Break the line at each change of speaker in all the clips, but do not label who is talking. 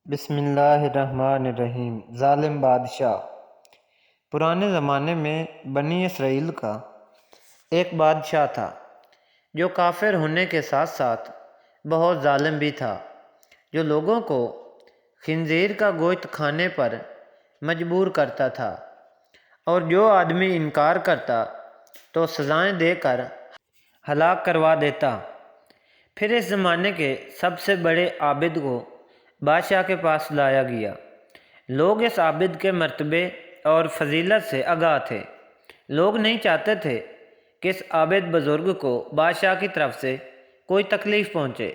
بسم اللہ الرحمن الرحیم۔ ظالم بادشاہ۔ پرانے زمانے میں بنی اسرائیل کا ایک بادشاہ تھا جو کافر ہونے کے ساتھ ساتھ بہت ظالم بھی تھا، جو لوگوں کو خنزیر کا گوشت کھانے پر مجبور کرتا تھا، اور جو آدمی انکار کرتا تو سزائیں دے کر ہلاک کروا دیتا۔ پھر اس زمانے کے سب سے بڑے عابد کو بادشاہ کے پاس لایا گیا۔ لوگ اس عابد کے مرتبے اور فضیلت سے آگاہ تھے۔ لوگ نہیں چاہتے تھے کہ اس عابد بزرگ کو بادشاہ کی طرف سے کوئی تکلیف پہنچے۔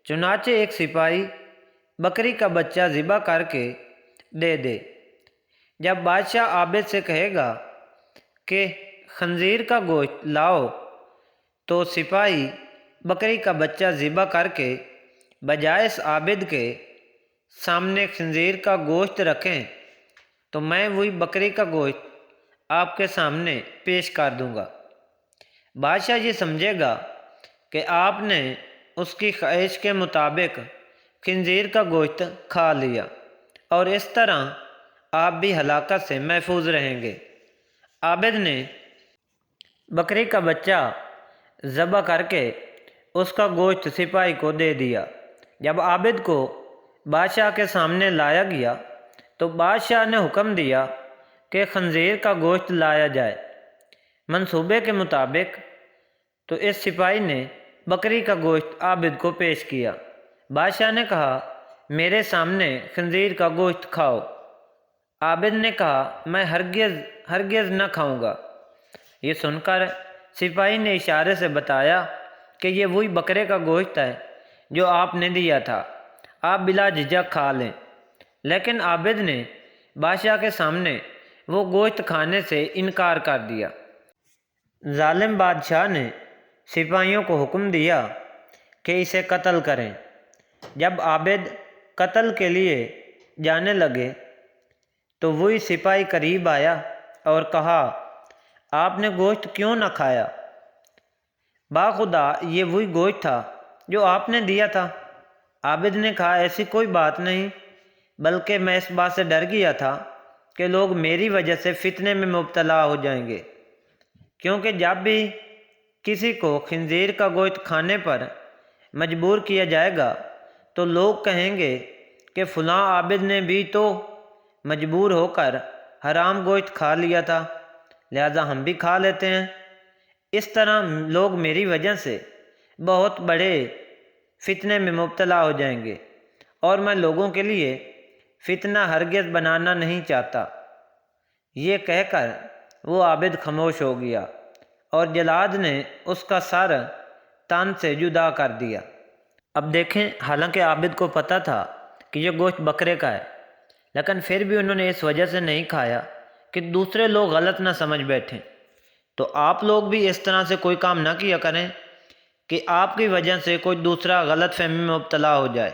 چنانچہ ایک سپاہی بکری کا بچہ ذبح کر کے دے دے۔ جب بادشاہ عابد سے کہے گا کہ خنزیر کا گوشت لاؤ، تو سپاہی بکری کا بچہ ذبح کر کے بجائے اس عابد کے سامنے خنزیر کا گوشت رکھیں تو میں وہی بکری کا گوشت آپ کے سامنے پیش کر دوں گا۔ بادشاہ یہ سمجھے گا کہ آپ نے اس کی خواہش کے مطابق خنزیر کا گوشت کھا لیا، اور اس طرح آپ بھی ہلاکت سے محفوظ رہیں گے۔ عابد نے بکری کا بچہ ذبح کر کے اس کا گوشت سپاہی کو دے دیا۔ جب عابد کو بادشاہ کے سامنے لایا گیا تو بادشاہ نے حکم دیا کہ خنزیر کا گوشت لایا جائے۔ منصوبے کے مطابق تو اس سپاہی نے بکری کا گوشت عابد کو پیش کیا۔ بادشاہ نے کہا، میرے سامنے خنزیر کا گوشت کھاؤ۔ عابد نے کہا، میں ہرگز نہ کھاؤں گا۔ یہ سن کر سپاہی نے اشارے سے بتایا کہ یہ وہی بکرے کا گوشت ہے جو آپ نے دیا تھا، آپ بلا جھجک کھا لیں۔ لیکن عابد نے بادشاہ کے سامنے وہ گوشت کھانے سے انکار کر دیا۔ ظالم بادشاہ نے سپاہیوں کو حکم دیا کہ اسے قتل کریں۔ جب عابد قتل کے لیے جانے لگے تو وہی سپاہی قریب آیا اور کہا، آپ نے گوشت کیوں نہ کھایا؟ باخدا یہ وہی گوشت تھا جو آپ نے دیا تھا۔ عابد نے کہا، ایسی کوئی بات نہیں، بلکہ میں اس بات سے ڈر گیا تھا کہ لوگ میری وجہ سے فتنے میں مبتلا ہو جائیں گے، کیونکہ جب بھی کسی کو خنزیر کا گوشت کھانے پر مجبور کیا جائے گا تو لوگ کہیں گے کہ فلاں عابد نے بھی تو مجبور ہو کر حرام گوشت کھا لیا تھا، لہذا ہم بھی کھا لیتے ہیں۔ اس طرح لوگ میری وجہ سے بہت بڑے فتنے میں مبتلا ہو جائیں گے، اور میں لوگوں کے لیے فتنہ ہرگز بنانا نہیں چاہتا۔ یہ کہہ کر وہ عابد خاموش ہو گیا، اور جلاد نے اس کا سر تن سے جدا کر دیا۔ اب دیکھیں، حالانکہ عابد کو پتہ تھا کہ یہ گوشت بکرے کا ہے، لیکن پھر بھی انہوں نے اس وجہ سے نہیں کھایا کہ دوسرے لوگ غلط نہ سمجھ بیٹھیں۔ تو آپ لوگ بھی اس طرح سے کوئی کام نہ کیا کریں کہ آپ کی وجہ سے کوئی دوسرا غلط فہمی میں مبتلا ہو جائے۔